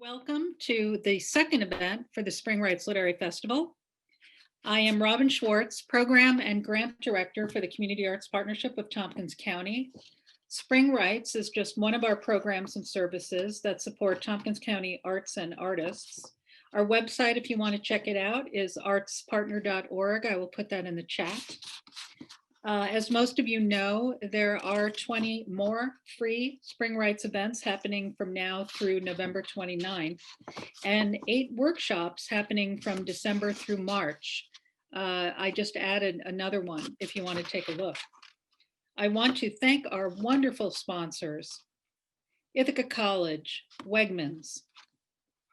Welcome to the second event for the Spring Rights Literary Festival. I am Robin Schwartz, Program and Grant Director for the Community Arts Partnership of Tompkins County. Spring Rights is just one of our programs and services that support Tompkins County arts and artists. Our website, if you want to check it out, is artspartner.org. I will put that in the chat. As most of you know, there are 20 more free Spring Rights events happening from now through November 29th, and 8 workshops happening from December through March. I just added another one if you want to take a look. I want to thank our wonderful sponsors: Ithaca College, Wegmans,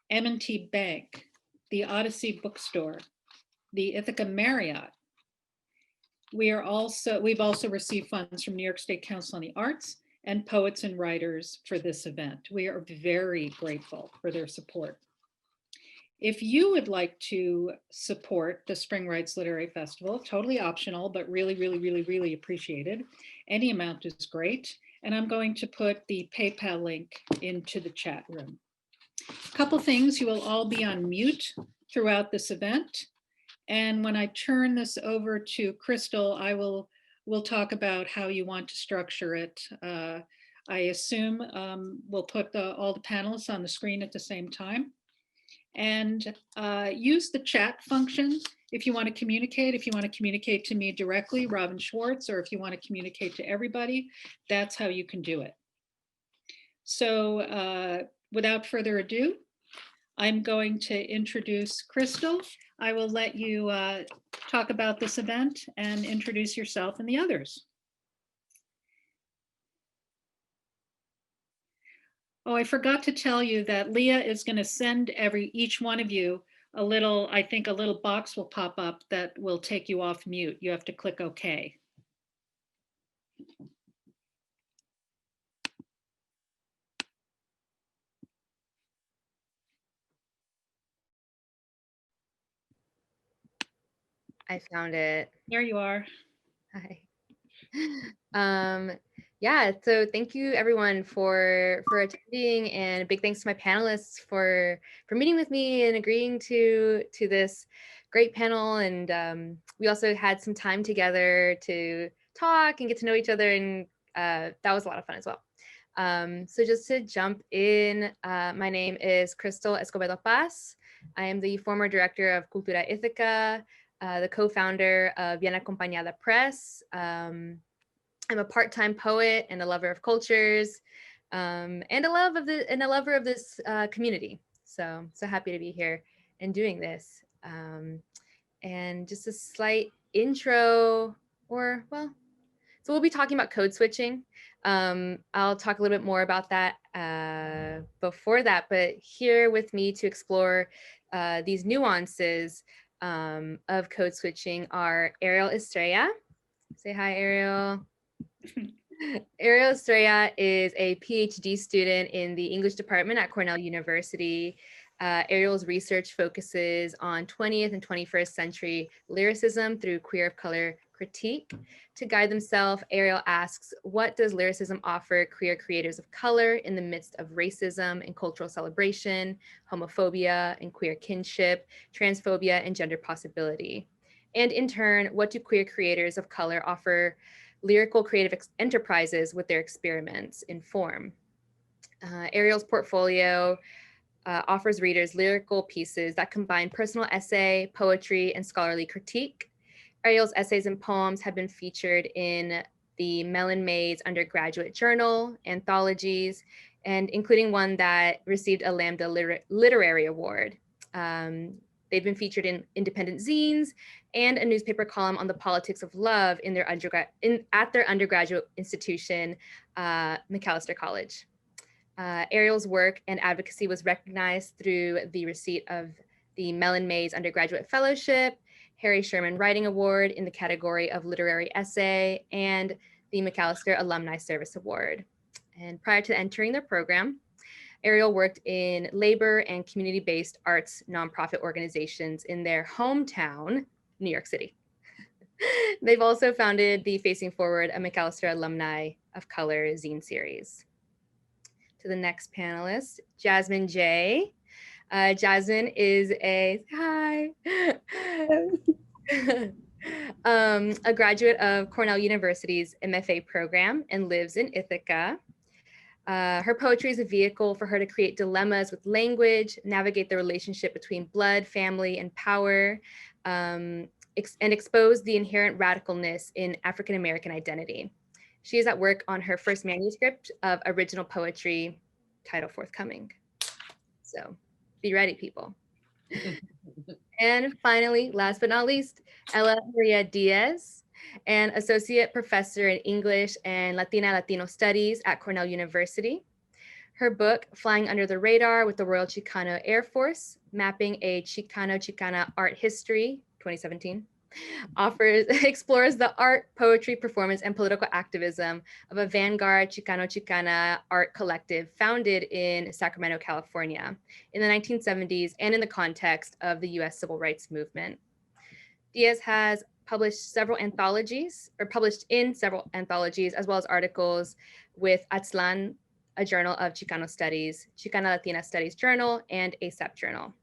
M&T Bank, the Odyssey Bookstore, the Ithaca Marriott. We've also received funds from New York State Council on the Arts and Poets and Writers for this event. We are very grateful for their support. If you would like to support the Spring Rights Literary Festival, totally optional, but really appreciated. Any amount is great. And I'm going to put the PayPal link into the chat room. A couple things: you will all be on mute throughout this event. And when I turn this over to Krystall, we'll talk about how you want to structure it. I assume we'll put all the panelists on the screen at the same time. And use the chat function if you want to communicate. If you want to communicate to me directly, Robin Schwartz, or if you want to communicate to everybody, that's how you can do it. So without further ado, I'm going to introduce Krystall. I will let you talk about this event and introduce yourself and the others. Oh, I forgot to tell you that Leah is going to send each one of you a little, I think a little box will pop up that will take you off mute. You have to click OK. I found it. There you are. Hi. Yeah, so thank you everyone for attending, and a big thanks to my panelists for meeting with me and agreeing to this great panel. And we also had some time together to talk and get to know each other, and that was a lot of fun as well. So just to jump in, my name is Krystall Escobedo. I am the former director of CULTURA Ithaca, the co-founder of Bien Acompañada Press. I'm a part-time poet and a lover of cultures, and a lover of this community. So happy to be here and doing this. And just a slight intro, so we'll be talking about code switching. I'll talk a little bit more about that before that, but here with me to explore these nuances of code switching are Ariel Estrella. Say hi, Ariel. Ariel Estrella is a PhD student in the English department at Cornell University. Ariel's research focuses on 20th and 21st century lyricism through queer of color critique. To guide themselves, Ariel asks, what does lyricism offer queer creators of color in the midst of racism and cultural celebration, homophobia and queer kinship, transphobia and gender possibility? And in turn, what do queer creators of color offer lyrical creative enterprises with their experiments in form? Ariel's portfolio offers readers lyrical pieces that combine personal essay, poetry, and scholarly critique. Ariel's essays and poems have been featured in the Mellon Mays Undergraduate Journal, anthologies, and including one that received a Lambda Literary Award. They've been featured in independent zines and a newspaper column on the politics of love in their at their undergraduate institution, Macalester College. Ariel's work and advocacy was recognized through the receipt of the Mellon Mays Undergraduate Fellowship, Harry Sherman Writing Award in the category of literary essay, and the Macalester Alumni Service Award. And prior to entering their program, Ariel worked in labor and community-based arts nonprofit organizations in their hometown, New York City. They've also founded the Facing Forward, a Macalester Alumni of Color zine series. To the next panelist, Jasmine Jay. Jasmine is a a graduate of Cornell University's MFA program and lives in Ithaca. Her poetry is a vehicle for her to create dilemmas with language, navigate the relationship between blood, family, and power, and expose the inherent radicalness in African American identity. She is at work on her first manuscript of original poetry, title forthcoming. So be ready, people. And finally, last but not least, Ella Diaz, an associate professor in English and Latino Studies at Cornell University. Her book, Flying Under the Radar with the Royal Chicano Air Force, Mapping a Chicano-Chicana Art History, 2017, explores the art, poetry, performance, and political activism of a vanguard Chicano-Chicana art collective founded in Sacramento, California in the 1970s and in the context of the US Civil Rights Movement. Diaz has published in several anthologies, as well as articles with Atzlan, a journal of Chicano Studies, Chicana Latina Studies Journal, and ASAP Journal.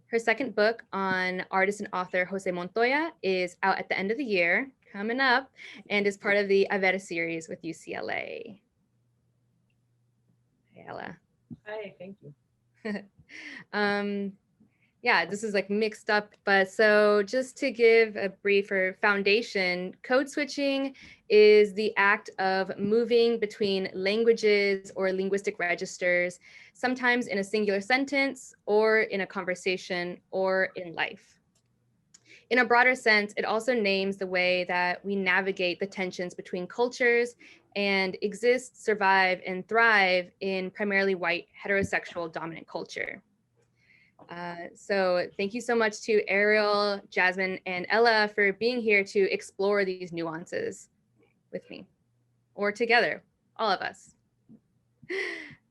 Her second book on artist and author Jose Montoya is out at the end of the year, coming up, and is part of the Avera series with UCLA. Hey, Ella. Hi, thank you. Yeah, this is like mixed up, but so just to give a briefer foundation, code switching is the act of moving between languages or linguistic registers, sometimes in a singular sentence or in a conversation or in life. In a broader sense, it also names the way that we navigate the tensions between cultures and exist, survive, and thrive in primarily white heterosexual dominant culture. So thank you so much to Ariel, Jasmine, and Ella for being here to explore these nuances with me, or together, all of us.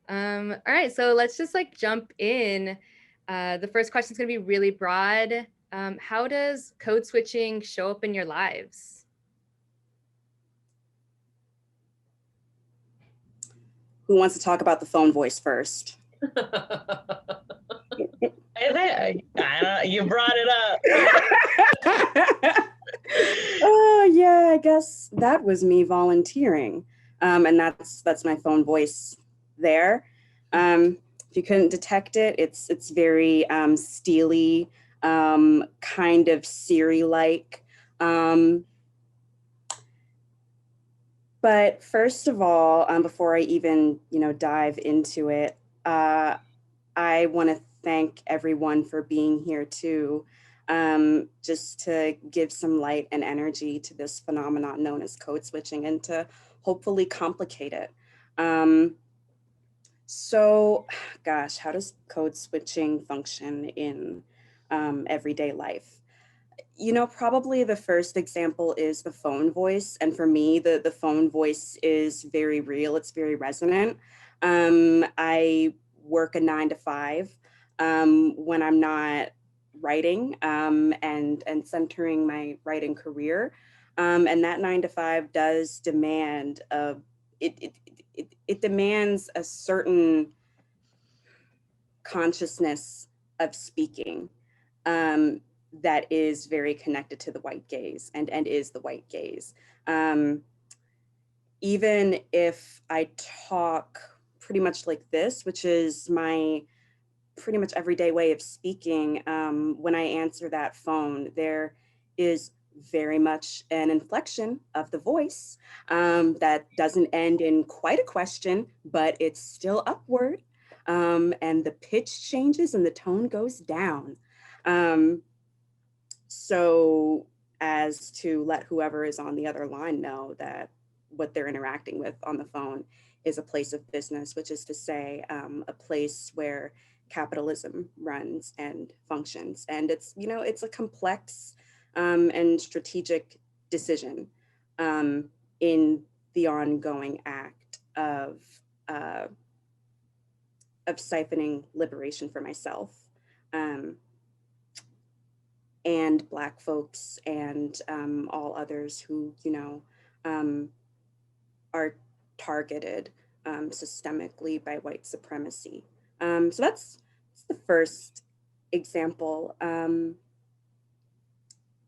All right, so let's just like jump in. The first question is gonna be really broad. How does code switching show up in your lives? Who wants to talk about the phone voice first? I don't, you brought it up. Oh yeah, I guess that was me volunteering, and that's my phone voice there. If you couldn't detect it, it's very steely, kind of Siri-like. But first of all, before I even dive into it, I want to thank everyone for being here too, just to give some light and energy to this phenomenon known as code switching and to hopefully complicate it. So, gosh, how does code switching function in everyday life? Probably the first example is the phone voice. And for me, the phone voice is very real. It's very resonant. I work a 9 to 5 when I'm not writing and centering my writing career. And that 9 to 5 does demand it demands a certain consciousness of speaking that is very connected to the white gaze and is the white gaze. Even if I talk pretty much like this, which is my pretty much everyday way of speaking, when I answer that phone, there is very much an inflection of the voice that doesn't end in quite a question, but it's still upward, and the pitch changes and the tone goes down. So as to let whoever is on the other line know that what they're interacting with on the phone is a place of business, which is to say a place where capitalism runs and functions. And it's a complex and strategic decision in the ongoing act of siphoning liberation for myself and Black folks and all others who are targeted systemically by white supremacy. So that's the first example.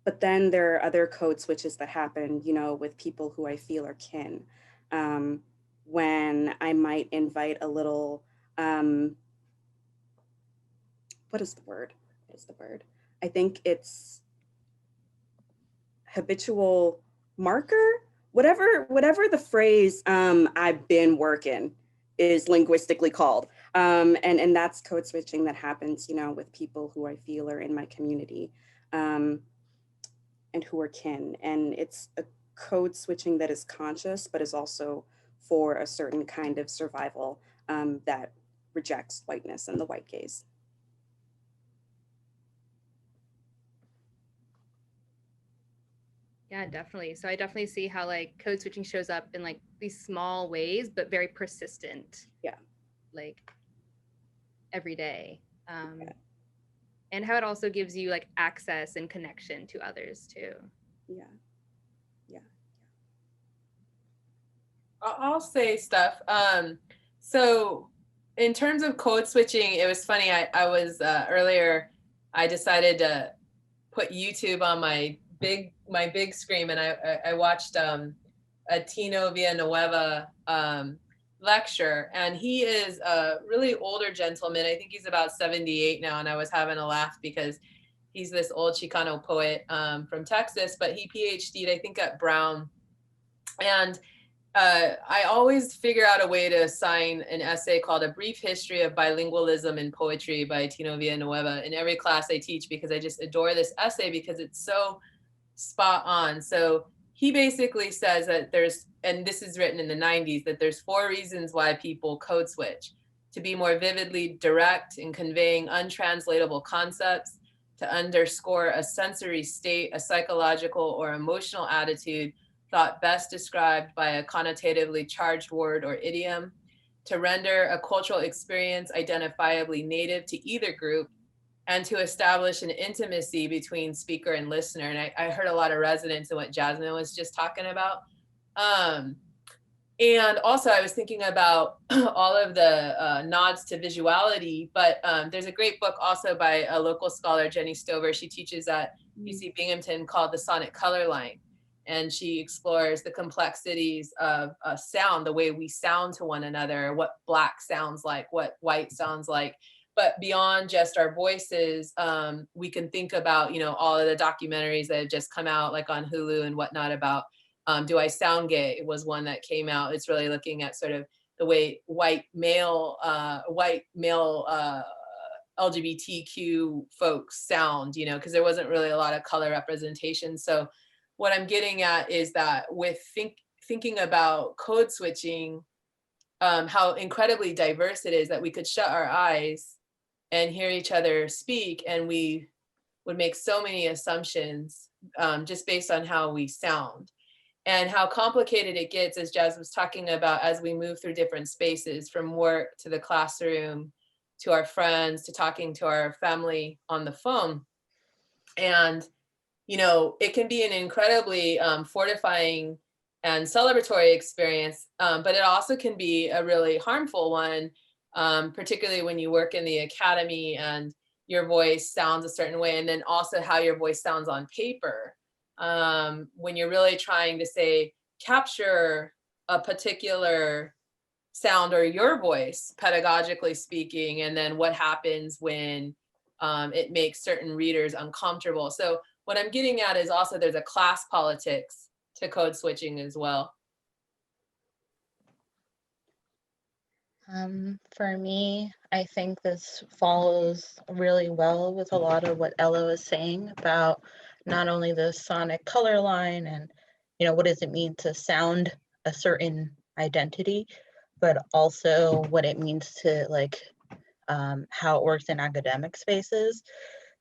But then there are other code switches that happen, you know, with people who I feel are kin. When I might invite a little, what is the word? What is the word? I think it's habitual marker, whatever the phrase I've been working is linguistically called. And that's code switching that happens, you know, with people who I feel are in my community and who are kin. And it's a code switching that is conscious, but is also for a certain kind of survival that rejects whiteness and the white gaze. Yeah, definitely. So I definitely see how like code switching shows up in like these small ways, but very persistent. Yeah. Like every day. And how it also gives you like access and connection to others too. Yeah. Yeah. I'll say stuff. So in terms of code switching, it was funny. I was earlier, I decided to put YouTube on my big screen, and I watched a Tino Villanueva lecture, and he is a really older gentleman. I think he's about 78 now, and I was having a laugh because he's this old Chicano poet from Texas, but he PhD'd, I think, at Brown. And I always figure out a way to assign an essay called A Brief History of Bilingualism in Poetry by Tino Villanueva in every class I teach, because I just adore this essay because it's so spot on. So he basically says that there's, and this is written in the 90s, that there's 4 reasons why people code switch: to be more vividly direct in conveying untranslatable concepts, to underscore a sensory state, a psychological or emotional attitude thought best described by a connotatively charged word or idiom, to render a cultural experience identifiably native to either group, and to establish an intimacy between speaker and listener. And I heard a lot of resonance in what Jasmine was just talking about. And also I was thinking about all of the nods to visuality, but there's a great book also by a local scholar, Jenny Stover. She teaches at UC Binghamton, called The Sonic Color Line. And she explores the complexities of sound, the way we sound to one another, what black sounds like, what white sounds like. But beyond just our voices, we can think about, you know, all of the documentaries that have just come out, like on Hulu and whatnot, about Do I Sound Gay? It was one that came out. It's really looking at sort of the way white male LGBTQ folks sound, you know, because there wasn't really a lot of color representation. So what I'm getting at is that with thinking about code switching, how incredibly diverse it is, that we could shut our eyes and hear each other speak, and we would make so many assumptions just based on how we sound, and how complicated it gets, as Jazz was talking about, as we move through different spaces, from work to the classroom, to our friends, to talking to our family on the phone. And you know, it can be an incredibly fortifying and celebratory experience, but it also can be a really harmful one, particularly when you work in the academy and your voice sounds a certain way, and then also how your voice sounds on paper. When you're really trying to say, capture a particular sound or your voice, pedagogically speaking, and then what happens when it makes certain readers uncomfortable. So what I'm getting at is also there's a class politics to code switching as well. For me, I think this follows really well with a lot of what Ella was saying about not only the sonic color line and, you know, what does it mean to sound a certain identity, but also what it means to like how it works in academic spaces.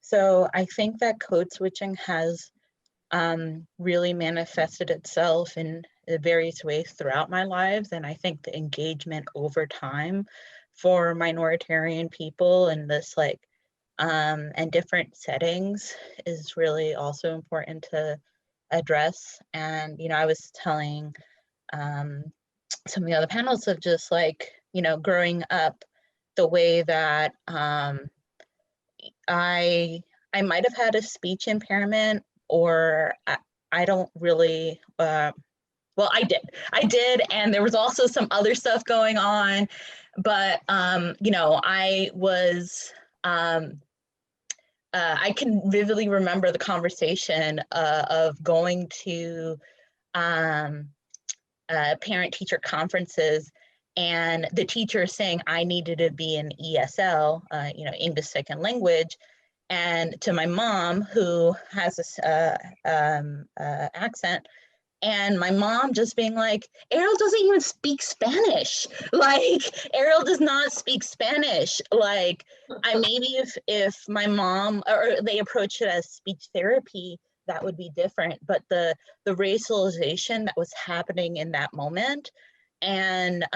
So I think that code switching has really manifested itself in various ways throughout my lives. And I think the engagement over time for minoritarian people in this like, and different settings is really also important to address. And, you know, I was telling some of the other panels of just like, you know, growing up, the way that I might have had a speech impairment, or I don't really, well, I did, and there was also some other stuff going on, but you know, I was, I can vividly remember the conversation of going to parent-teacher conferences, and the teacher saying I needed to be an ESL, you know, English second language, and to my mom, who has this accent, and my mom just being like, Ariel doesn't even speak Spanish. Like, Ariel does not speak Spanish. Like, maybe if my mom, or they approach it as speech therapy, that would be different. But the racialization that was happening in that moment, and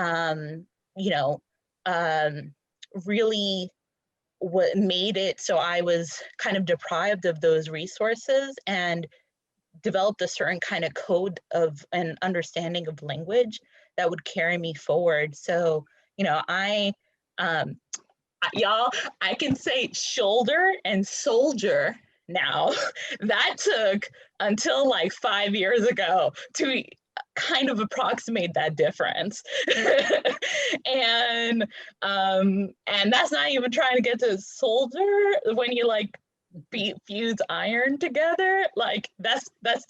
you know, really what made it so I was kind of deprived of those resources, and developed a certain kind of code of an understanding of language that would carry me forward. So, you know, y'all, I can say shoulder and soldier now. That took until like 5 years ago to kind of approximate that difference. And that's not even trying to get to soldier when you like fuse iron together. Like that's a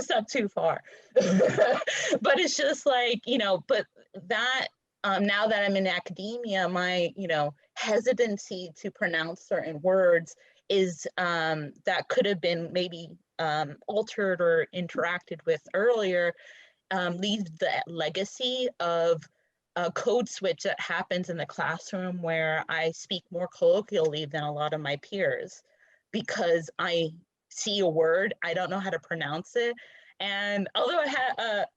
step too far. But it's just like, you know, but that now that I'm in academia, my, you know, hesitancy to pronounce certain words is that could have been maybe altered or interacted with earlier, leaves the legacy of a code switch that happens in the classroom, where I speak more colloquially than a lot of my peers because I see a word, I don't know how to pronounce it. And although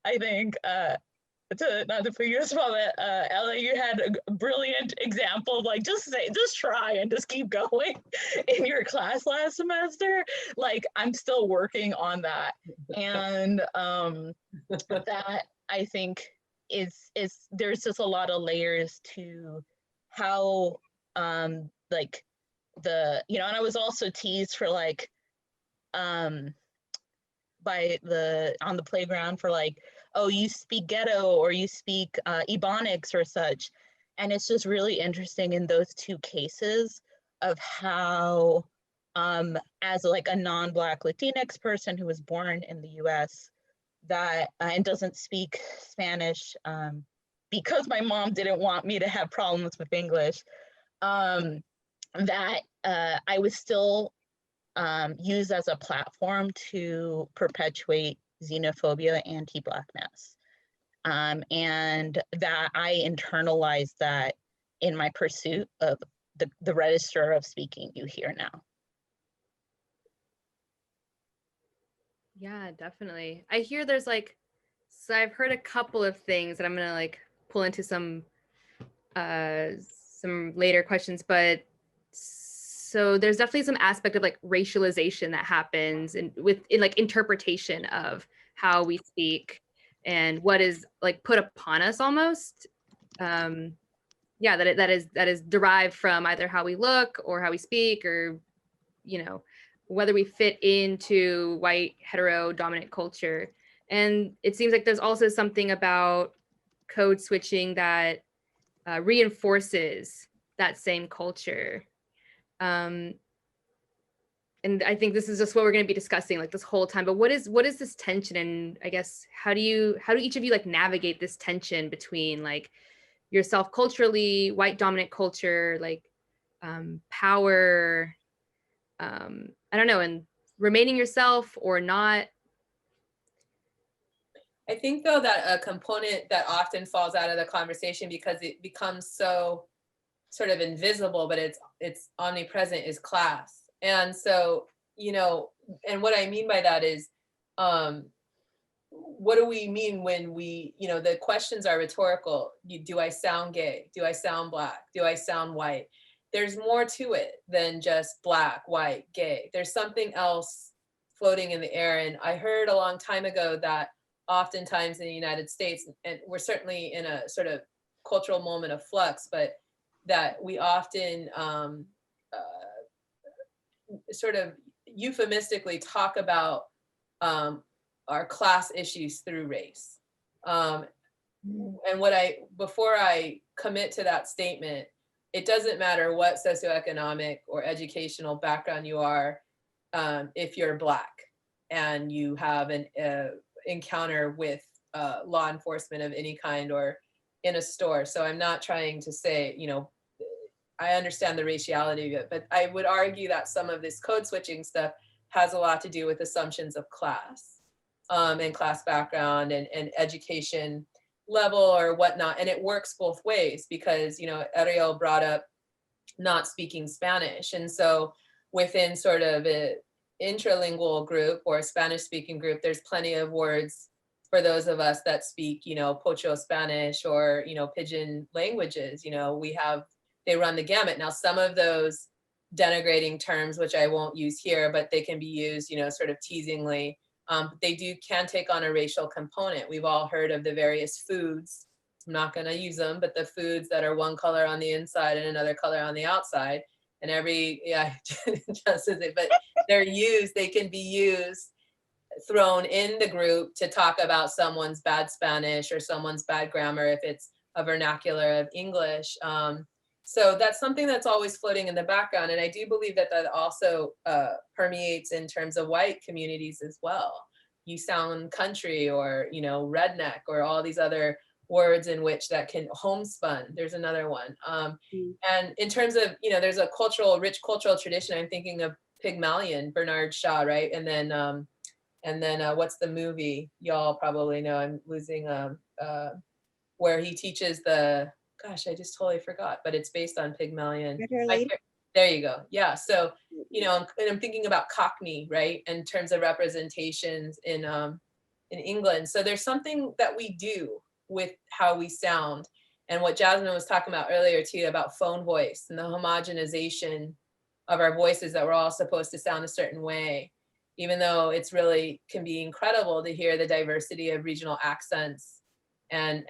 I think, not to put you on the spot, Ella, you had a brilliant example of like, just try and just keep going in your class last semester. Like, I'm still working on that. And that, I think, is there's just a lot of layers to how like the, you know, and I was also teased for like by on the playground for like, oh, you speak ghetto or you speak Ebonics or such. And it's just really interesting in those two cases of how as like a non-Black Latinx person who was born in the US that and doesn't speak Spanish because my mom didn't want me to have problems with English, that I was still used as a platform to perpetuate xenophobia, anti-Blackness. And that I internalized that in my pursuit of the register of speaking you hear now. Yeah, definitely. I hear there's like, so I've heard a couple of things that I'm gonna like pull into some later questions, but so there's definitely some aspect of like racialization that happens in like interpretation of how we speak and what is like put upon us almost. Yeah, that is derived from either how we look or how we speak, or, you know, whether we fit into white hetero dominant culture. And it seems like there's also something about code switching that reinforces that same culture. And I think this is just what we're going to be discussing like this whole time. But what is this tension? And I guess how do each of you like navigate this tension between like yourself culturally, white dominant culture, like power, I don't know, and remaining yourself or not? I think though that a component that often falls out of the conversation because it becomes so sort of invisible, but it's omnipresent, is class. And so, you know, and what I mean by that is, what do we mean when we, you know, the questions are rhetorical. Do I sound gay? Do I sound Black? Do I sound white? There's more to it than just Black, white, gay. There's something else floating in the air. And I heard a long time ago that oftentimes in the United States, and we're certainly in a sort of cultural moment of flux, but that we often sort of euphemistically talk about our class issues through race. And before I commit to that statement, it doesn't matter what socioeconomic or educational background you are, if you're Black and you have an encounter with law enforcement of any kind or in a store. So I'm not trying to say, you know, I understand the raciality of it, but I would argue that some of this code switching stuff has a lot to do with assumptions of class and class background and education level or whatnot. And it works both ways because, you know, Ariel brought up not speaking Spanish. And so within sort of an intralingual group or a Spanish speaking group, there's plenty of words for those of us that speak, you know, Pocho Spanish or, you know, pidgin languages. You know, they run the gamut. Now, some of those denigrating terms, which I won't use here, but they can be used, you know, sort of teasingly. They can take on a racial component. We've all heard of the various foods. I'm not going to use them, but the foods that are one color on the inside and another color on the outside. And but they can be used, thrown in the group to talk about someone's bad Spanish or someone's bad grammar if it's a vernacular of English. So that's something that's always floating in the background. And I do believe that also permeates in terms of white communities as well. You sound country or, you know, redneck or all these other words in which that can homespun. There's another one. And in terms of, you know, there's a rich cultural tradition. I'm thinking of Pygmalion, Bernard Shaw, right? And then what's the movie? Y'all probably know, I'm losing, where he teaches gosh, I just totally forgot, but it's based on Pygmalion. There you go. Yeah. So, you know, and I'm thinking about Cockney, right? In terms of representations in England. So there's something that we do with how we sound. And what Jasmine was talking about earlier too, about phone voice and the homogenization of our voices, that we're all supposed to sound a certain way, even though it's really can be incredible to hear the diversity of regional accents and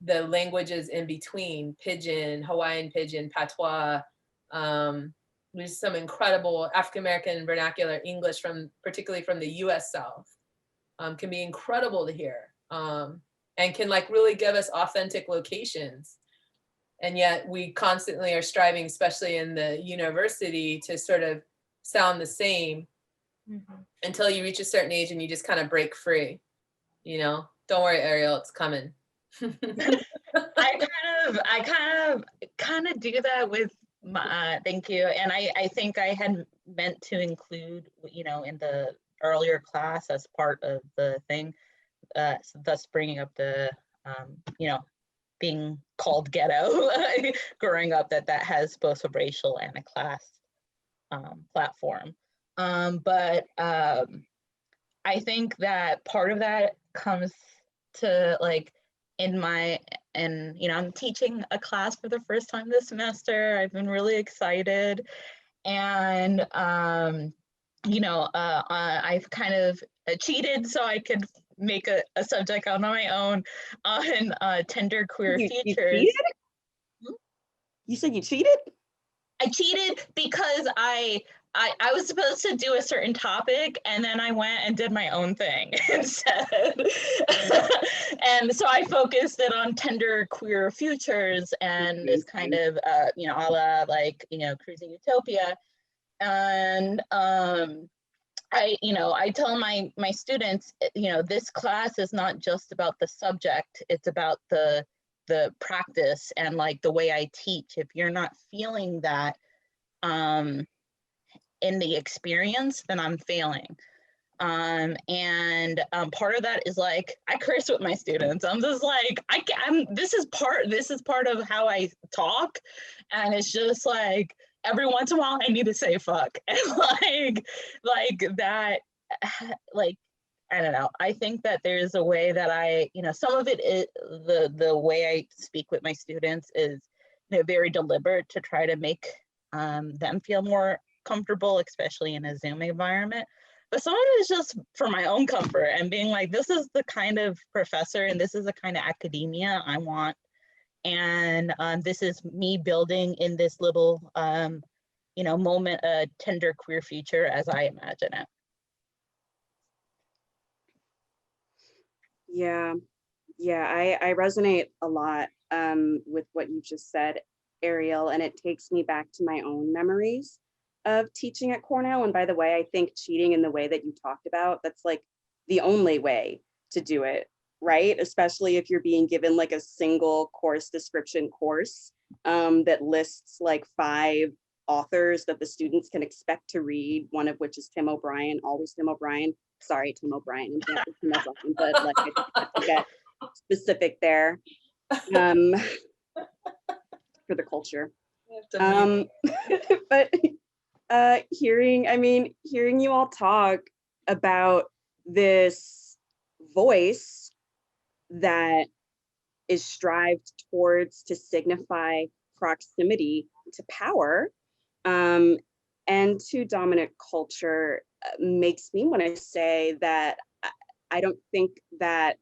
the languages in between, Pidgin, Hawaiian Pidgin, Patois. There's some incredible African-American vernacular English particularly from the US South, can be incredible to hear, and can like really give us authentic locations. And yet we constantly are striving, especially in the university, to sort of sound the same until you reach a certain age and you just kind of break free, you know? Don't worry, Ariel, it's coming. I kind of do that with my thank you. And I think I had meant to include, you know, in the earlier class as part of the thing, thus bringing up the, you know, being called ghetto growing up, that has both a racial and a class platform. But I think that part of that comes to like, you know, I'm teaching a class for the first time this semester. I've been really excited. And, you know, I've kind of cheated so I could make a subject on my own on tender queer features. You said you cheated? I cheated because I was supposed to do a certain topic, and then I went and did my own thing instead. And so I focused it on tender queer futures and this kind of, you know, a la like, you know, Cruising Utopia. And I tell my students, you know, this class is not just about the subject, it's about the practice and like the way I teach. If you're not feeling that in the experience, then I'm failing. And part of that is like, I curse with my students. I'm just like, this is part of how I talk. And it's just like, every once in a while I need to say fuck. And like that, like, I don't know. I think that there's a way that I, you know, some of it is the way I speak with my students is, you know, very deliberate to try to make them feel more comfortable, especially in a Zoom environment. But some of it is just for my own comfort and being like, this is the kind of professor and this is the kind of academia I want. And this is me building in this little, moment a tender queer future as I imagine it. Yeah, I resonate a lot with what you just said, Ariel, and it takes me back to my own memories of teaching at Cornell. And by the way, I think cheating in the way that you talked about, that's like the only way to do it, right? Especially if you're being given like a single course description course that lists like 5 authors that the students can expect to read, one of which is Tim O'Brien, always Tim O'Brien. Sorry, Tim O'Brien, and can't Tim O'Brien, but like I have to get specific there for the culture. But hearing you all talk about this voice that is strived towards to signify proximity to power and to dominant culture makes me want to say that I don't think that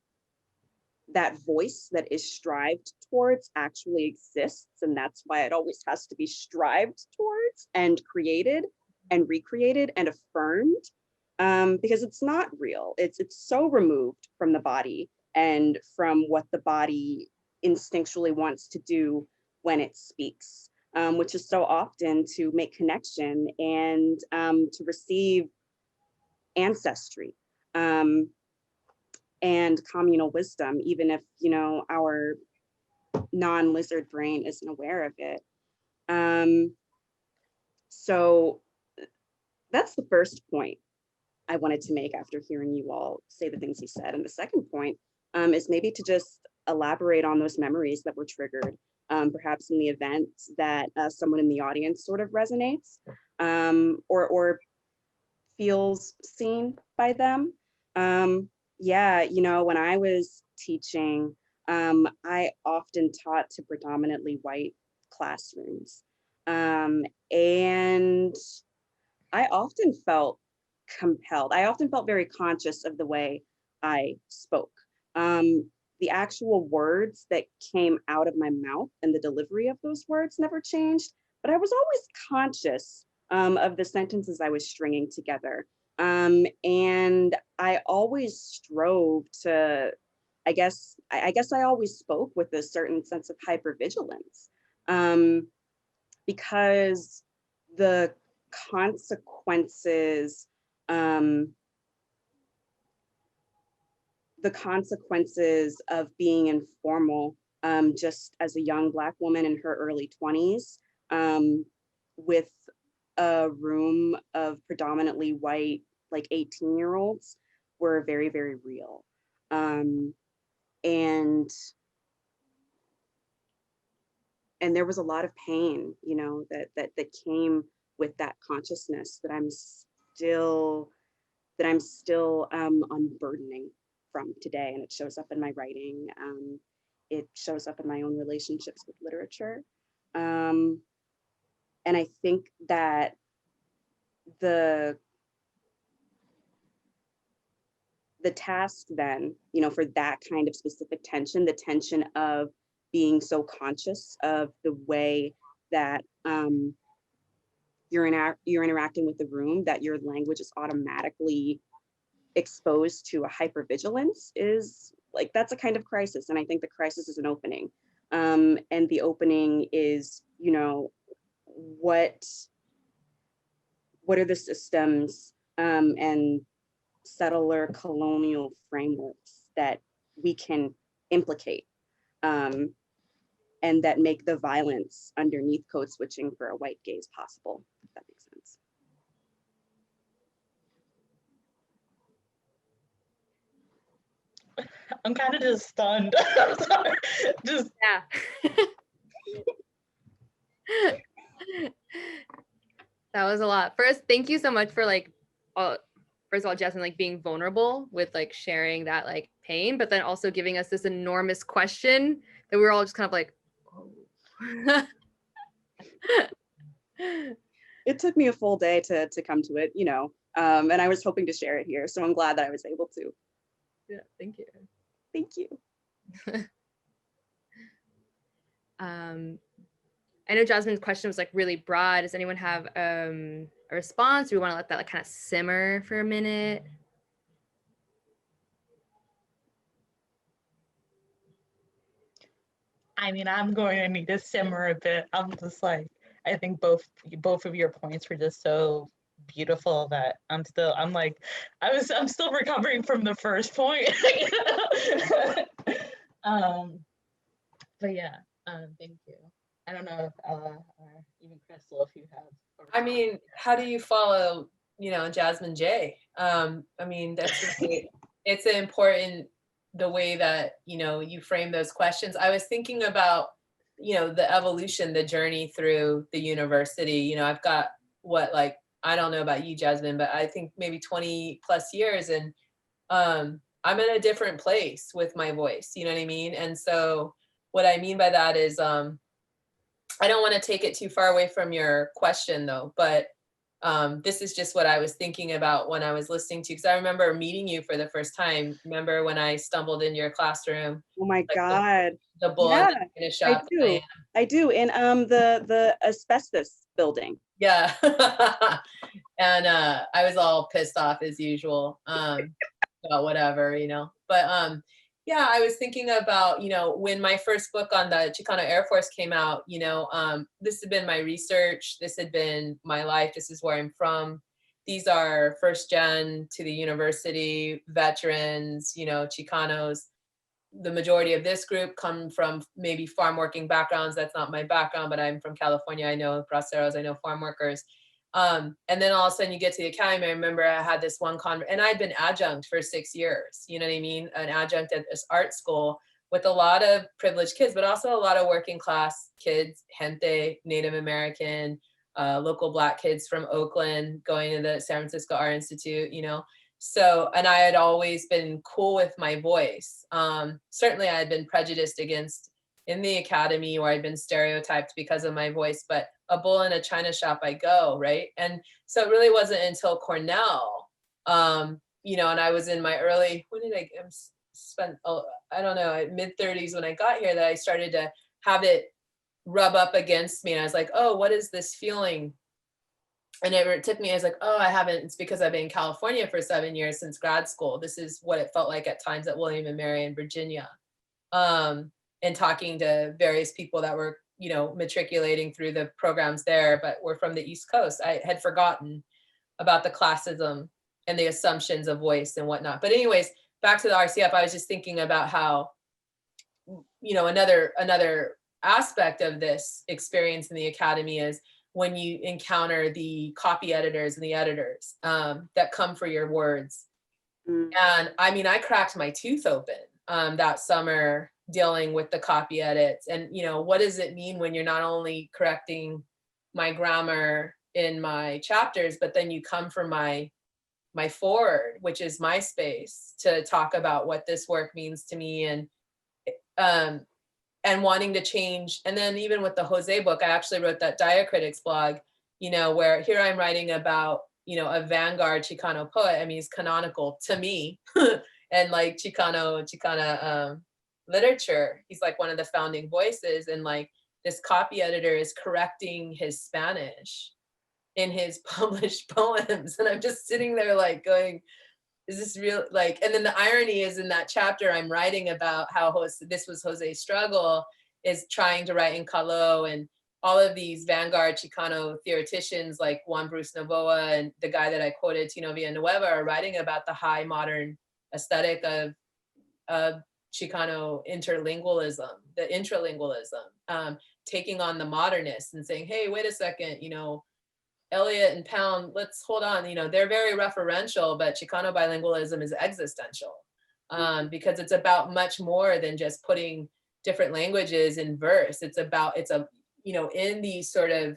that voice that is strived towards actually exists, and that's why it always has to be strived towards and created and recreated and affirmed, because it's not real. It's so removed from the body and from what the body instinctually wants to do when it speaks, which is so often to make connection and to receive ancestry. And communal wisdom, even if, our non-lizard brain isn't aware of it. So that's the first point I wanted to make after hearing you all say the things you said. And the second point is maybe to just elaborate on those memories that were triggered, perhaps in the event that someone in the audience sort of resonates or feels seen by them. Yeah, when I was teaching, I often taught to predominantly white classrooms. And I often felt compelled. I often felt very conscious of the way I spoke. The actual words that came out of my mouth and the delivery of those words never changed, but I was always conscious of the sentences I was stringing together. And I always strove to, I guess I always spoke with a certain sense of hypervigilance, because the consequences of being informal, just as a young Black woman in her early 20s, with a room of predominantly white, like 18-year-olds, were very, very real. And there was a lot of pain, that came with that consciousness that I'm still unburdening from today. And it shows up in my writing. It shows up in my own relationships with literature. And I think that the task then, for that kind of specific tension, the tension of being so conscious of the way that you're interacting with the room, that your language is automatically exposed to a hypervigilance, is like, that's a kind of crisis. And I think the crisis is an opening. And the opening is, what are the systems and settler colonial frameworks that we can implicate and that make the violence underneath code switching for a white gaze possible, if that makes sense. I'm kind of just stunned. I'm sorry. Just Yeah. That was a lot. First, thank you so much for first of all, Jasmine, being vulnerable with sharing that pain, but then also giving us this enormous question that we were all just kind of like, oh. It took me a full day to come to it, and I was hoping to share it here. So I'm glad that I was able to. Yeah, thank you. Thank you. I know Jasmine's question was like really broad. Does anyone have a response? Do we want to let that like kind of simmer for a minute? I mean, I'm going to need to simmer a bit. I'm just like, I think both of your points were just so beautiful that I'm still recovering from the first point. But yeah, thank you. I don't know if Ella or even Krystall, if you have. I mean, how do you follow, Jasmine Jay? I mean, that's really, it's important the way that, you frame those questions. I was thinking about, the evolution, the journey through the university. I've got I don't know about you, Jasmine, but I think maybe 20 plus years, and I'm in a different place with my voice, you know what I mean? And so what I mean by that is, I don't want to take it too far away from your question though, but this is just what I was thinking about when I was listening to, because I remember meeting you for the first time. Remember when I stumbled in your classroom? Oh my God. The bull Yeah, in a shop. I do. In the asbestos building. Yeah. And I was all pissed off as usual, about whatever, but yeah, I was thinking about, when my first book on the Chicano Air Force came out, this had been my research, this had been my life, this is where I'm from. These are first gen to the university, veterans, Chicanos. The majority of this group come from maybe farm working backgrounds. That's not my background, but I'm from California. I know braceros, I know farm workers. And then all of a sudden you get to the academy. I remember I had this one and I'd been adjunct for 6 years, you know what I mean? An adjunct at this art school with a lot of privileged kids, but also a lot of working class kids, gente, Native American, local Black kids from Oakland going to the San Francisco Art Institute, So, and I had always been cool with my voice. Certainly I had been prejudiced against in the academy, or I'd been stereotyped because of my voice, but a bull in a china shop I go, right? And so it really wasn't until Cornell, and I was in my early, when did I spend, I don't know, mid-30s when I got here, that I started to have it rub up against me. And I was like, oh, what is this feeling? And it took me, I was like, oh, it's because I've been in California for 7 years since grad school. This is what it felt like at times at William and Mary in Virginia. And talking to various people that were, matriculating through the programs there, but were from the East Coast. I had forgotten about the classism and the assumptions of voice and whatnot. But anyways, back to the RCF, I was just thinking about how, another aspect of this experience in the academy is when you encounter the copy editors and the editors that come for your words. And I mean, I cracked my tooth open that summer dealing with the copy edits. And, what does it mean when you're not only correcting my grammar in my chapters, but then you come for my forward, which is my space, to talk about what this work means to me, and wanting to change. And then even with the Jose book, I actually wrote that Diacritics blog, where here I'm writing about, a vanguard Chicano poet. I mean, he's canonical to me and like Chicana literature. He's like one of the founding voices, and like this copy editor is correcting his Spanish in his published poems. And I'm just sitting there like going, is this real? Like, and then the irony is in that chapter, I'm writing about how this was Jose's struggle, is trying to write in Calo, and all of these vanguard Chicano theoreticians like Juan Bruce Novoa and the guy that I quoted, Tino Villanueva, are writing about the high modern aesthetic of Chicano interlingualism, the intralingualism, taking on the modernists and saying, hey, wait a second, Eliot and Pound, let's hold on, they're very referential, but Chicano bilingualism is existential, because it's about much more than just putting different languages in verse. It's in these sort of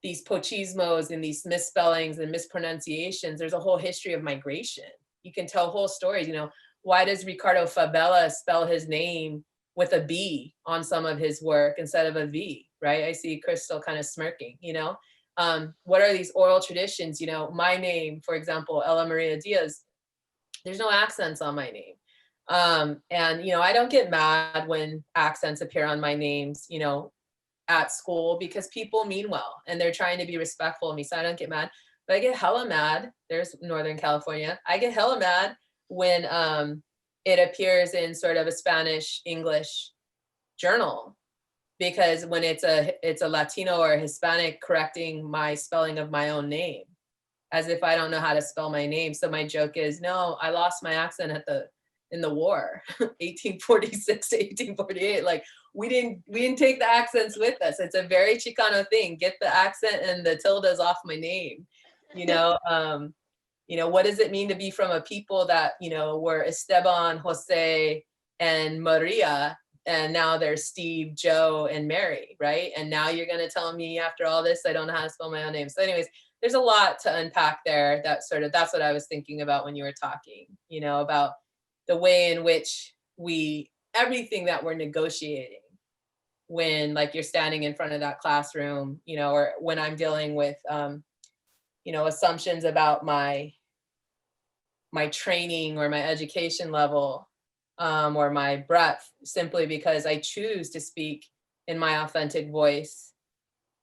these pochismos and these misspellings and mispronunciations, there's a whole history of migration. You can tell whole stories, why does Ricardo Fabela spell his name with a B on some of his work instead of a V, right? I see Krystall kind of smirking, what are these oral traditions? My name, for example, Ella Diaz, there's no accents on my name. And, I don't get mad when accents appear on my names, at school because people mean well and they're trying to be respectful of me, so I don't get mad. But I get hella mad. There's Northern California. I get hella mad when it appears in sort of a Spanish English journal, because when it's a Latino or a Hispanic correcting my spelling of my own name, as if I don't know how to spell my name. So my joke is, no, I lost my accent in the war, 1846 to 1848. Like we didn't take the accents with us. It's a very Chicano thing. Get the accent and the tildes off my name. What does it mean to be from a people that, were Esteban, Jose, and Maria, and now there's Steve, Joe, and Mary, right? And now you're gonna tell me after all this, I don't know how to spell my own name. So anyways, there's a lot to unpack there. That's what I was thinking about when you were talking, about the way in which everything that we're negotiating when like you're standing in front of that classroom, or when I'm dealing with, assumptions about my training or my education level, or my breadth, simply because I choose to speak in my authentic voice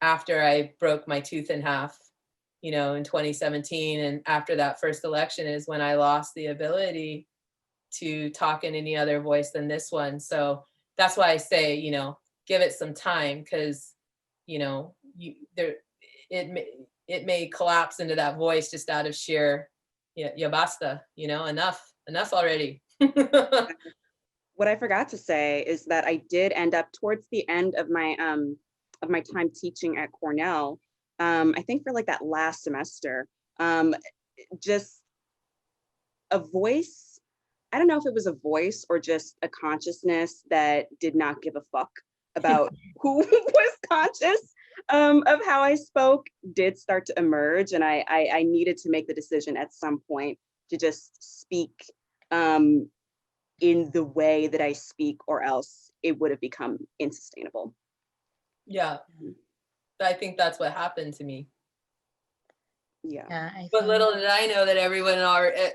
after I broke my tooth in half, in 2017. And after that first election is when I lost the ability to talk in any other voice than this one. So that's why I say, give it some time, because, it may collapse into that voice just out of sheer, ya basta, enough already. What I forgot to say is that I did end up towards the end of my time teaching at Cornell, I think for like that last semester, just a voice, I don't know if it was a voice or just a consciousness that did not give a fuck about who was conscious of how I spoke, did start to emerge. And I needed to make the decision at some point to just speak in the way that I speak, or else it would have become unsustainable. Yeah, I think that's what happened to me. Yeah. But little did I know that everyone,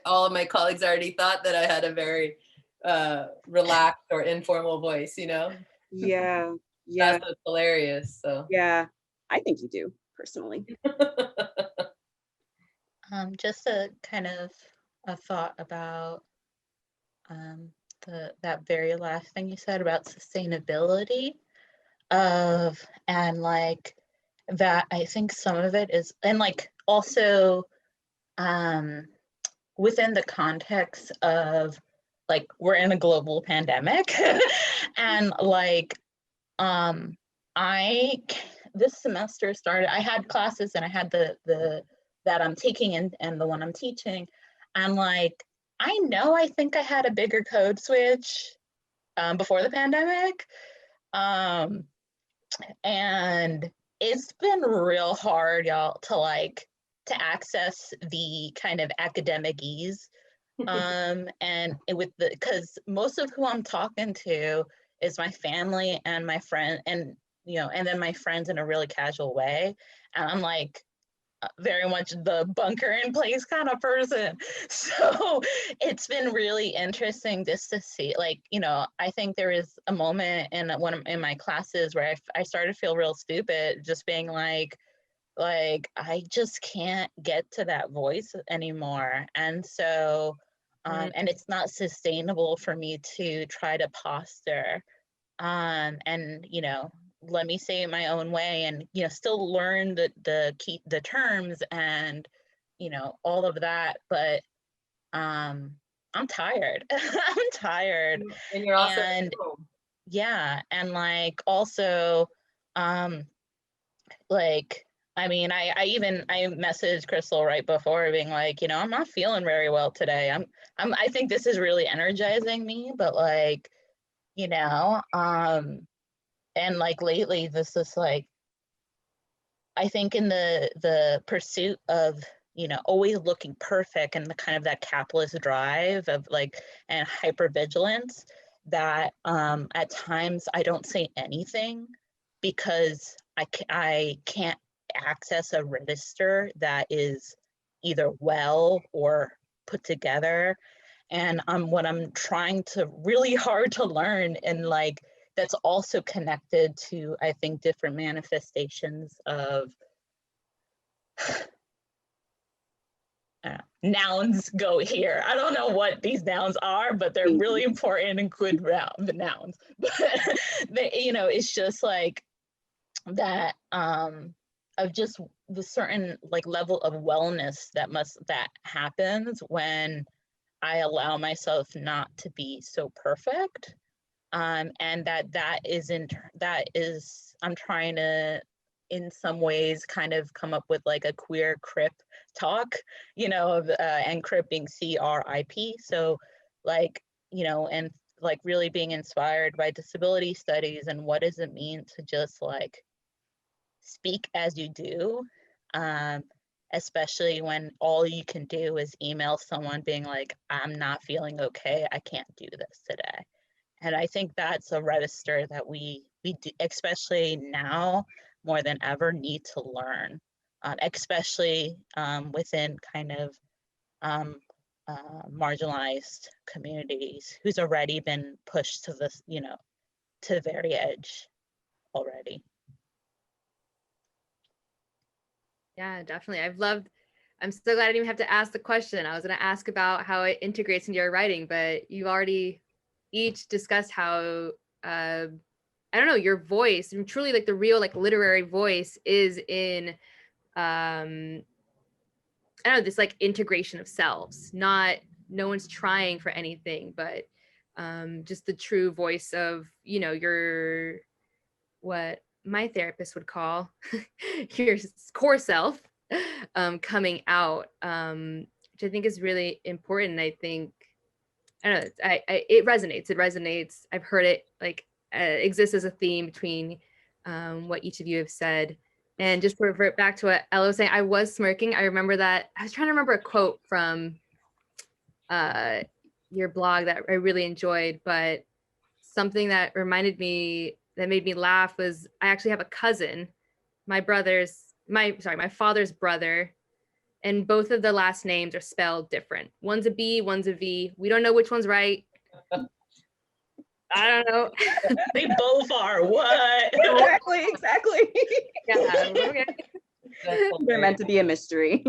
all of my colleagues already thought that I had a very relaxed or informal voice, Yeah. That's what's hilarious. So yeah, I think you do, personally. Just a kind of a thought about that very last thing you said about sustainability and like that. I think some of it is, and like also within the context of like we're in a global pandemic and like this semester started, I had classes and I had the that I'm taking and the one I'm teaching, and like I think I had a bigger code switch before the pandemic, and it's been real hard, y'all, to access the kind of academic ease, and because most of who I'm talking to is my family and my friend, and and then my friends in a really casual way, and I'm like very much the bunker in place kind of person. So it's been really interesting just to see, like, I think there is a moment in my classes where I started to feel real stupid, just being like I just can't get to that voice anymore. And so, and it's not sustainable for me to try to posture, and let me say it my own way, and still learn the terms and all of that, but I'm tired. I'm tired. And you're also yeah, and like also like I mean, I messaged Krystall right before being like, I'm not feeling very well today. I think this is really energizing me, but like, and like lately this is like, I think in the pursuit of, always looking perfect and the kind of that capitalist drive of like, and hypervigilance, that at times I don't say anything because I can't access a register that is either well or put together. And what I'm trying to really hard to learn, and like that's also connected to, I think, different manifestations of nouns go here. I don't know what these nouns are, but they're really important and good nouns. But they, you know, it's just like that of just the certain like level of wellness that happens when I allow myself not to be so perfect. And that is I'm trying to in some ways kind of come up with like a queer crip talk, you know, of and crip being CRIP. So like, you know, and like really being inspired by disability studies and what does it mean to just like speak as you do, especially when all you can do is email someone being like, I'm not feeling okay, I can't do this today. And I think that's a register that we do, especially now more than ever, need to learn, especially within kind of marginalized communities who's already been pushed to this, you know, to the very edge already. Yeah, definitely. I'm so glad I didn't even have to ask the question. I was going to ask about how it integrates into your writing, but you've already each discussed how, I don't know, your voice, and truly like the real like literary voice is in, I don't know, this like integration of selves, no one's trying for anything, but just the true voice of, you know, your, what my therapist would call your core self coming out, which I think is really important. I think, I don't know, it resonates. I've heard it like exists as a theme between what each of you have said. And just to revert back to what Ella was saying, I was smirking. I remember that. I was trying to remember a quote from your blog that I really enjoyed, but something that reminded me, that made me laugh was, I actually have a cousin, my father's brother, and both of the last names are spelled different. One's a B, one's a V. We don't know which one's right. I don't know. They both are. What? Exactly. Yeah, okay. They're meant to be a mystery.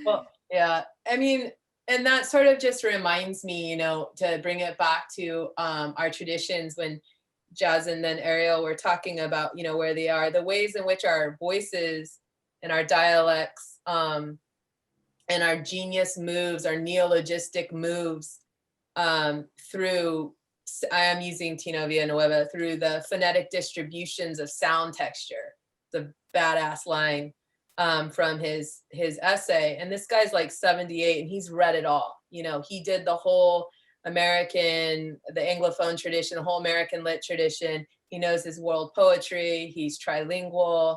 Well, yeah, I mean, and that sort of just reminds me, you know, to bring it back to our traditions when Jazz and then Ariel were talking about, you know, where they are, the ways in which our voices and our dialects and our genius moves, our neologistic moves through, I am using Tino Villanueva, through the phonetic distributions of sound texture. It's a badass line from his essay. And this guy's like 78 and he's read it all. You know, he did the whole American, the Anglophone tradition, the whole American lit tradition. He knows his world poetry. He's trilingual.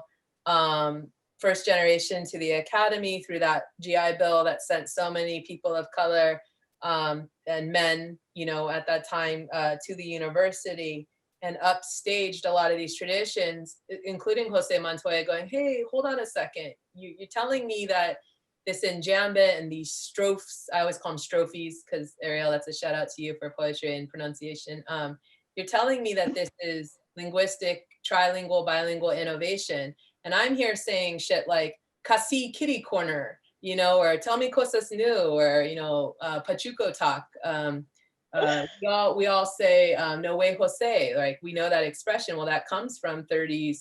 First generation to the academy through that GI Bill that sent so many people of color and men, you know, at that time to the university, and upstaged a lot of these traditions, including Jose Montoya going, hey, hold on a second. You're telling me that this enjambment and these strophes, I always call them strophes because Ariel, that's a shout out to you for poetry and pronunciation. You're telling me that this is linguistic, trilingual, bilingual innovation. And I'm here saying shit like Kasi Kitty Corner, you know, or tell me cosas new, or, you know, Pachuco talk. We all say no way Jose, like we know that expression. Well, that comes from 30s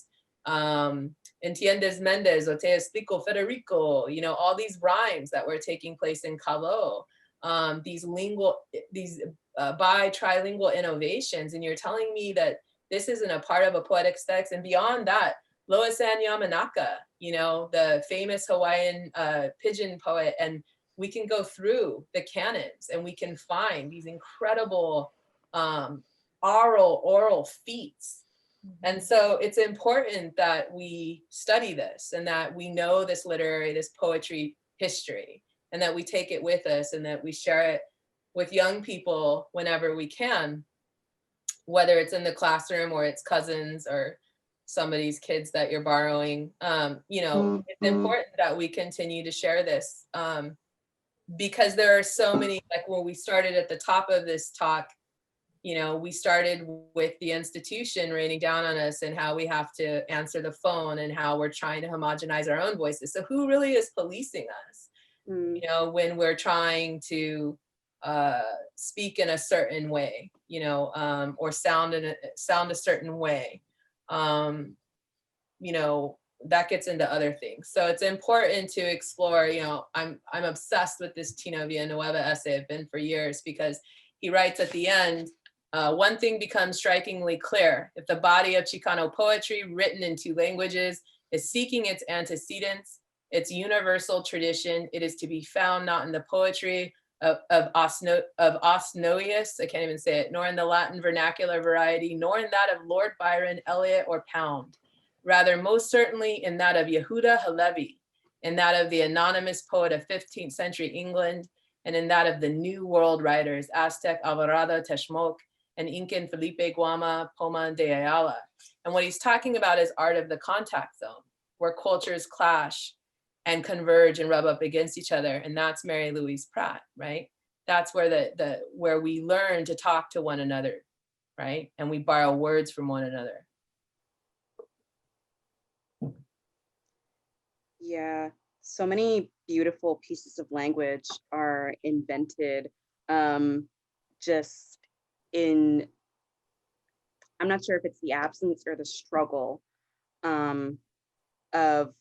Entiendes Mendez o te explico Federico, you know, all these rhymes that were taking place in Calo, these trilingual innovations. And you're telling me that this isn't a part of a poetic text. And beyond that, Loisan Yamanaka, you know, the famous Hawaiian pigeon poet, and we can go through the canons and we can find these incredible oral feats. And so it's important that we study this and that we know this poetry history, and that we take it with us and that we share it with young people whenever we can, whether it's in the classroom or it's cousins or somebody's kids that you're borrowing. You know, it's important that we continue to share this because there are so many, like when we started at the top of this talk, you know, we started with the institution raining down on us and how we have to answer the phone and how we're trying to homogenize our own voices. So who really is policing us? You know, when we're trying to speak in a certain way, you know, or sound a certain way, you know, that gets into other things. So it's important to explore, you know, I'm obsessed with this Tino Villanueva essay. I've been for years, because he writes at the end, one thing becomes strikingly clear. If the body of Chicano poetry written in 2 languages is seeking its antecedents, its universal tradition, it is to be found not in the poetry of Osnoius, I can't even say it, nor in the Latin vernacular variety, nor in that of Lord Byron, Eliot, or Pound. Rather, most certainly in that of Yehuda Halevi, in that of the anonymous poet of 15th century England, and in that of the New World writers, Aztec Alvarado Texmoc, and Incan Felipe Guama Poma de Ayala. And what he's talking about is art of the contact zone, where cultures clash and converge and rub up against each other. And that's Mary Louise Pratt, right? That's where where we learn to talk to one another, right? And we borrow words from one another. Yeah, so many beautiful pieces of language are invented just in, I'm not sure if it's the absence or the struggle of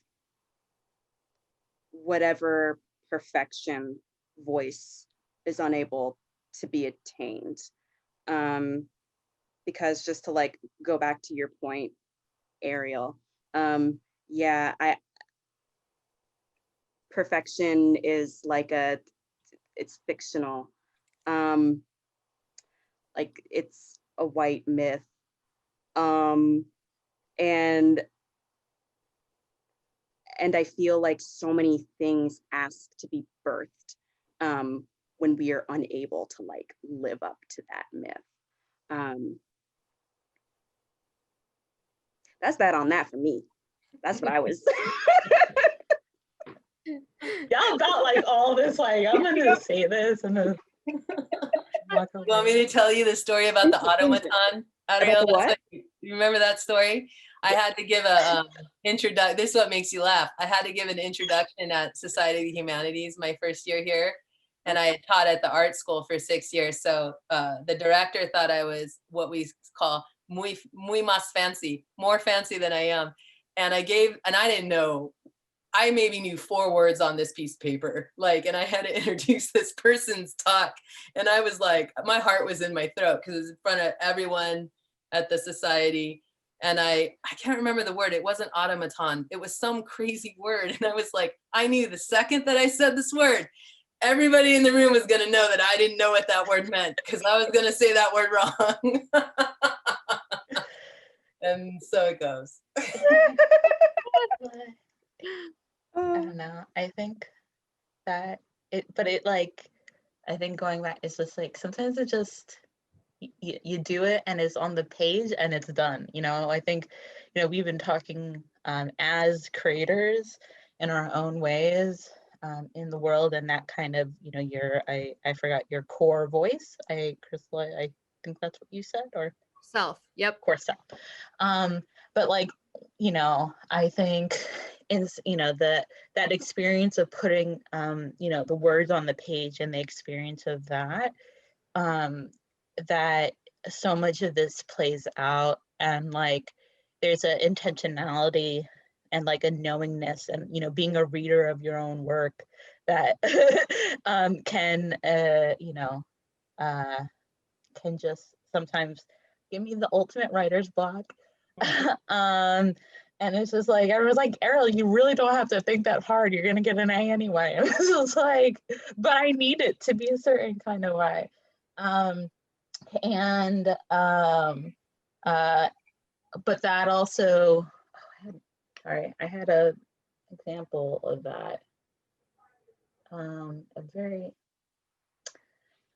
whatever perfection voice is unable to be attained. Because just to like go back to your point, Ariel, yeah, perfection is like it's fictional. Like it's a white myth. And I feel like so many things ask to be birthed when we are unable to like live up to that myth. That's that on that for me. That's what I was. Y'all got like all this, like, I'm gonna say this and then. You want me to tell you the story about the automaton, Ariel? What? You remember that story? I had to give a introduction. This is what makes you laugh. I had to give an introduction at Society of the Humanities my first year here. And I had taught at the art school for 6 years. So the director thought I was what we call muy más fancy, more fancy than I am. And I didn't know, I maybe knew 4 words on this piece of paper, like, and I had to introduce this person's talk. And I was like, my heart was in my throat because it was in front of everyone at the society. And I can't remember the word. It wasn't automaton. It was some crazy word. And I was like, I knew the second that I said this word, everybody in the room was going to know that I didn't know what that word meant because I was going to say that word wrong. And so it goes. I don't know. I think that I think going back, it's just like, sometimes it just, you do it and it's on the page and it's done. You know, I think, you know, we've been talking as creators in our own ways in the world, and that kind of, you know, I forgot your core voice. Krystall, I think that's what you said, or Self. Yep. core self. But like, you know, I think is, you know, that experience of putting you know, the words on the page and the experience of that, that so much of this plays out, and like there's an intentionality and like a knowingness, and, you know, being a reader of your own work that can you know, can just sometimes give me the ultimate writer's block. And it's just like, everyone's like, Ariel, you really don't have to think that hard. You're gonna get an A anyway. And it's just like, but I need it to be a certain kind of way. But that also, I had a example of that.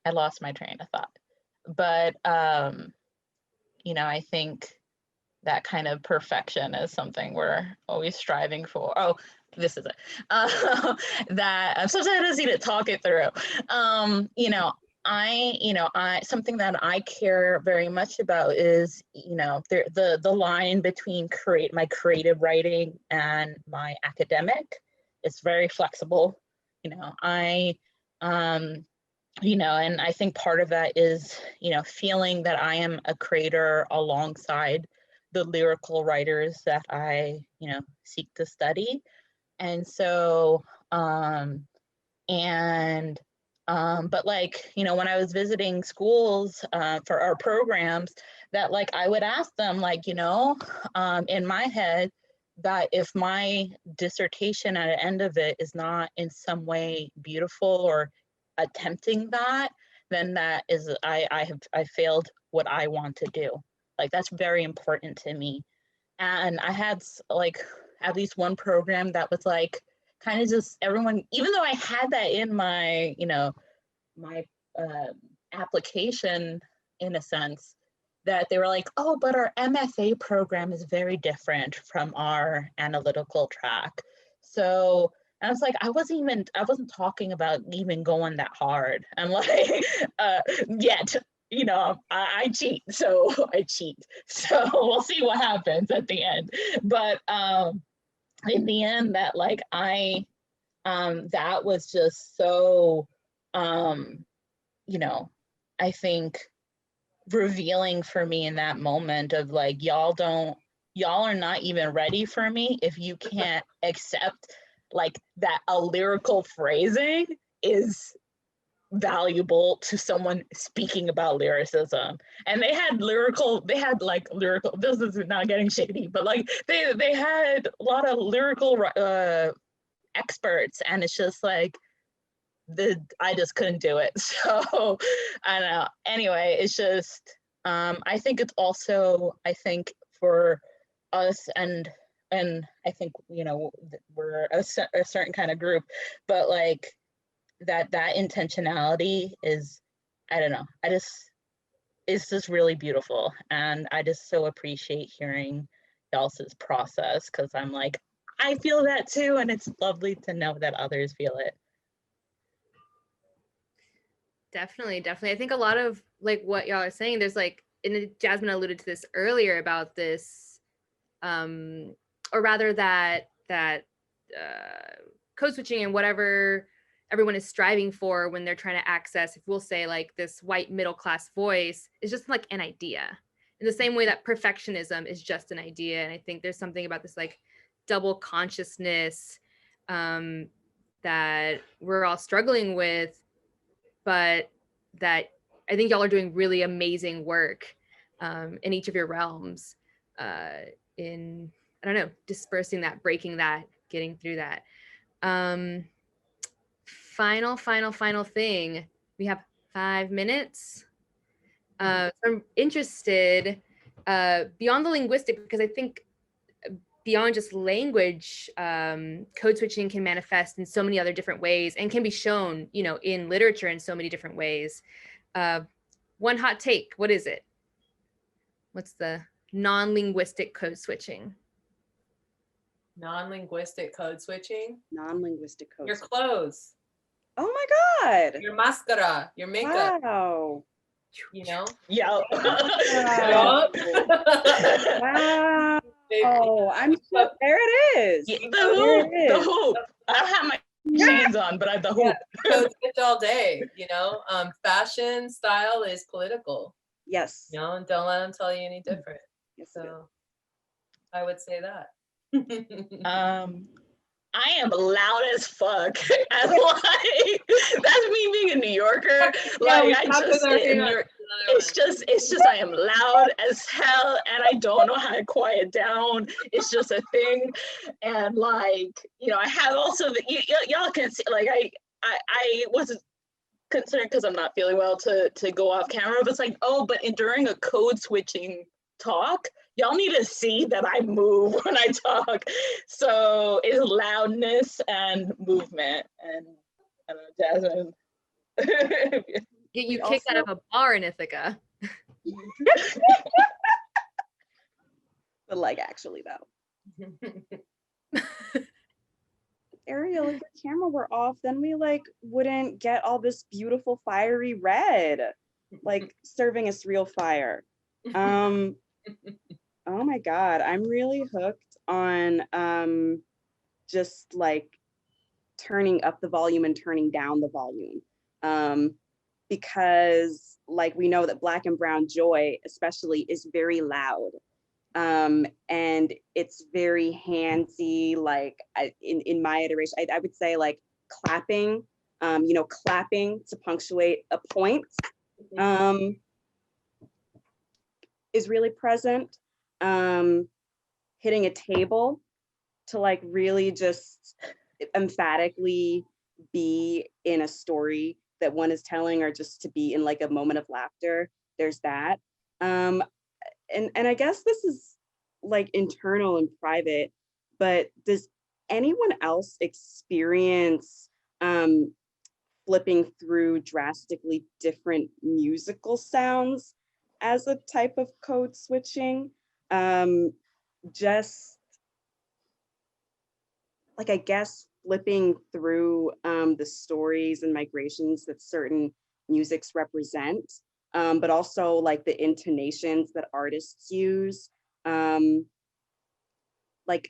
I lost my train of thought. But you know, I think that kind of perfection is something we're always striving for. Oh, this is it. That sometimes I just need to talk it through. You know, something that I care very much about is, the line between my creative writing and my academic. It's very flexible. And I think part of that is, feeling that I am a creator alongside the lyrical writers that I, seek to study. And so, but when I was visiting schools for our programs, that I would ask them, in my head, that if my dissertation at the end of it is not in some way beautiful or attempting that, then that is, I failed what I want to do. That's very important to me. And I had at least one program that was kind of just everyone, even though I had that in my, my application, in a sense, that they were like, oh, but our MFA program is very different from our analytical track. So, and I was like, I wasn't talking about even going that hard. I'm yet, I cheat, so I cheat. So we'll see what happens at the end. But in the end, that that was just so, I think revealing for me in that moment of y'all are not even ready for me if you can't accept that a lyrical phrasing is valuable to someone speaking about lyricism. And they had lyrical, this is not getting shady, but they had a lot of lyrical experts, and it's just I just couldn't do it. So I don't know. Anyway, it's just, I think it's also, for us, and I think, we're a certain kind of group, but that intentionality is, I don't know, it's just really beautiful. And I just so appreciate hearing y'all's process, because I'm I feel that too, and it's lovely to know that others feel it. Definitely. I think a lot of what y'all are saying, there's and Jasmine alluded to this earlier about this, or rather that code switching and whatever everyone is striving for when they're trying to access, if we'll say this white middle class voice, is just an idea. In the same way that perfectionism is just an idea. And I think there's something about this double consciousness that we're all struggling with, but that I think y'all are doing really amazing work in each of your realms in, I don't know, dispersing that, breaking that, getting through that. Final thing. We have 5 minutes. So I'm interested beyond the linguistic, because I think beyond just language, code switching can manifest in so many other different ways and can be shown, in literature in so many different ways. One hot take, what is it? What's the non-linguistic code switching? Non-linguistic code switching? Non-linguistic code. Your clothes. Oh my God. Your mascara, your makeup. Wow. Yeah. Wow. Wow. Oh, I'm so, there it is. Yeah, the hoop. I don't have my chains on, but I have the hoop. Code switch all day, fashion style is political. Yes. And don't let them tell you any different. Yes, So I would say that. I am loud as fuck. And that's me being a New Yorker. It's just I am loud as hell, and I don't know how to quiet down. It's just a thing. And I have also y'all can see, I was concerned because I'm not feeling well to go off camera, but it's during a code switching talk, y'all need to see that I move when I talk. So it's loudness and movement. And I don't know, Jasmine. Get you kicked out of a bar in Ithaca. But actually though. Ariel Ariel, if your camera were off, then we like wouldn't get all this beautiful fiery red, like serving us real fire. Oh my God, I'm really hooked on just like turning up the volume and turning down the volume. Because like we know that Black and Brown joy especially is very loud. And it's very handsy, like in my iteration, I would say like clapping, clapping to punctuate a point is really present. Hitting a table to like really just emphatically be in a story that one is telling, or just to be in like a moment of laughter. There's that. And I guess this is like internal and private, but does anyone else experience flipping through drastically different musical sounds as a type of code switching? Just like, I guess, flipping through the stories and migrations that certain musics represent, but also like the intonations that artists use. Like,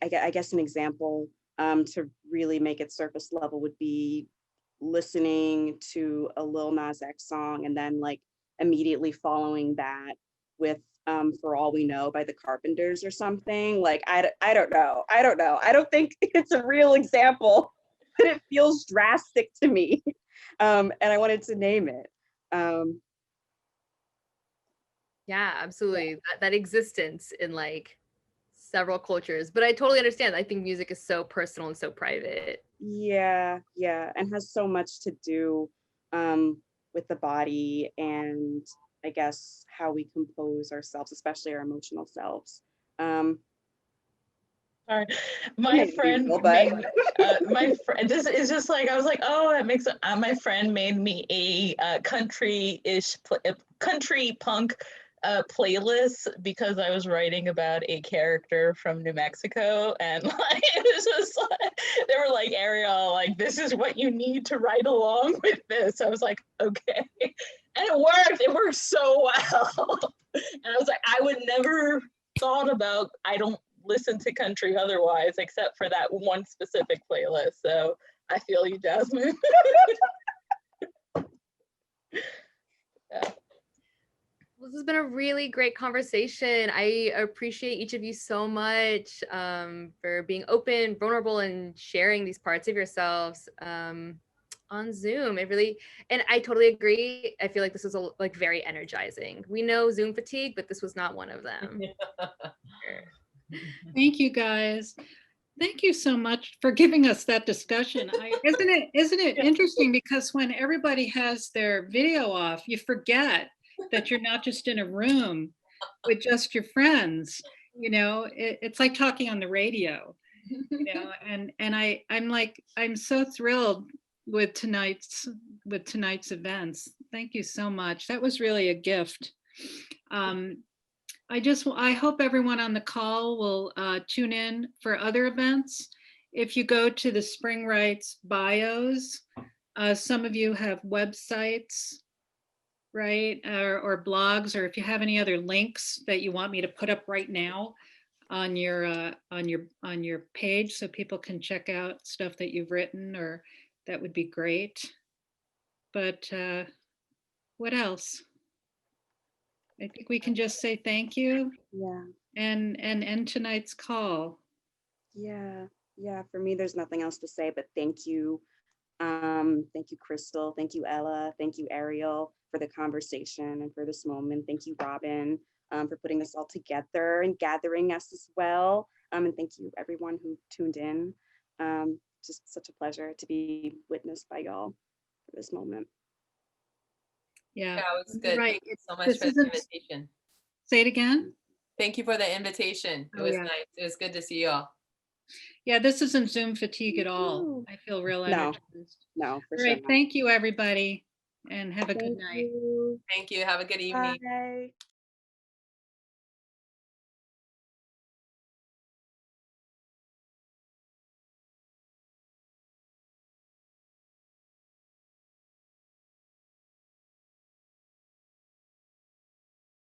I guess an example to really make it surface level would be listening to a Lil Nas X song and then like immediately following that with For All We Know by the Carpenters or something. Like, I don't know. I don't think it's a real example, but it feels drastic to me. And I wanted to name it. Yeah, absolutely. That existence in like several cultures, but I totally understand. I think music is so personal and so private. Yeah, and has so much to do with the body and I guess how we compose ourselves, especially our emotional selves. Sorry, my friend made my friend. This is just like, I was like, oh, that makes my friend made me a country-ish country punk playlist because I was writing about a character from New Mexico, and like it was just like, they were like, Ariel, like this is what you need to write along with this. I was like, okay, and it worked. It worked so well. And I was like, I would never thought about. I don't listen to country otherwise, except for that one specific playlist. So I feel you, Jasmine. Yeah. This has been a really great conversation. I appreciate each of you so much for being open, vulnerable, and sharing these parts of yourselves on Zoom. It really, and I totally agree. I feel like this was like very energizing. We know Zoom fatigue, but this was not one of them. Thank you, guys. Thank you so much for giving us that discussion. Isn't it interesting, because when everybody has their video off, you forget that you're not just in a room with just your friends. It's like talking on the radio. And I'm so thrilled with tonight's events. Thank you so much. That was really a gift. I hope everyone on the call will tune in for other events. If you go to the Spring Rights bios, some of you have websites, right? Or blogs, or if you have any other links that you want me to put up right now on your page so people can check out stuff that you've written, or that would be great. But what else? I think we can just say thank you. Yeah. And end tonight's call. Yeah. For me, there's nothing else to say, but thank you. Thank you, Krystall. Thank you, Ella. Thank you, Ariel, for the conversation and for this moment. Thank you, Robin, for putting this all together and gathering us as well. And thank you, everyone who tuned in. Just such a pleasure to be witnessed by y'all for this moment. Yeah, it was good. right. Thank you so much for the invitation. Say it again. Thank you for the invitation. It was nice. It was good to see you all. Yeah, this isn't Zoom fatigue at all. I feel real energized. No, for sure. All right, thank you, everybody, and have a good night. You. Thank you. Have a good evening. Bye.